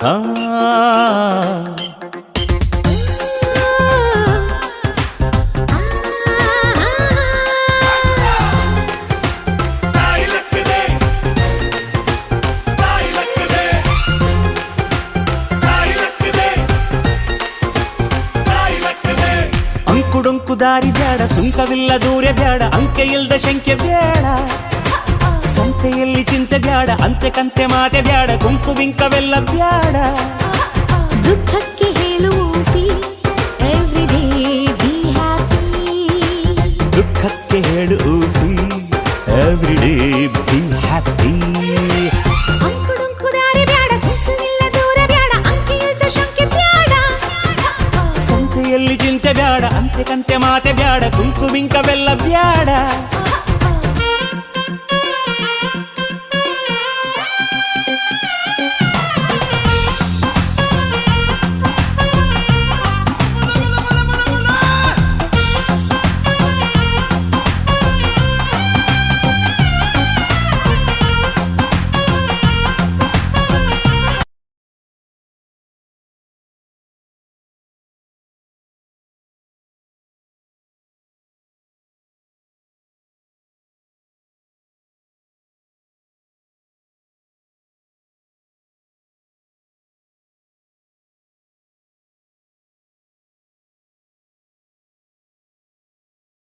ಹಾ ಅಂಕುಡೊಂಕು ದಾರಿ ಬ್ಯಾಡ, ಸುಂಕವಿಲ್ಲ ದೂರ ಬ್ಯಾಡ, ಅಂಕೆ ಇಲ್ದ ಶಂಕೆ ಬ್ಯಾಡ, ಸಂತೆಯಲ್ಲಿ ಚಿಂತೆ ಬ್ಯಾಡ, ಅಂತೆ ಕಂತೆ ಮಾತೆ ಬ್ಯಾಡ, ಕುಂಕು ಬಿಂಕವೆಲ್ಲ ಬ್ಯಾಡ. ದುಃಖಕ್ಕೆ ಹೇಳುವಿ ಎವ್ರಿಡೇ ಬಿ ಹ್ಯಾಪಿ, ದುಃಖಕ್ಕೆ ಹೇಳು ಎವ್ರಿಡೇ ಬಿ ಹ್ಯಾಪಿ. ಅಂಕುಡೊಂಕು ದಾರಿ ಬ್ಯಾಡ, ಸುಂಕವಿಲ್ಲ ದೂರ ಬ್ಯಾಡ, ಅಂಕೆ ಇಲ್ದ ಶಂಕೆ ಬ್ಯಾಡ, ಸಂತೆಯಲ್ಲಿ ಚಿಂತೆ ಬ್ಯಾಡ, ಅಂತೆ ಕಂತೆ ಮಾತೆ ಬ್ಯಾಡ, ಕುಂಕು ಬಿಂಕವೆಲ್ಲ ಬ್ಯಾಡ.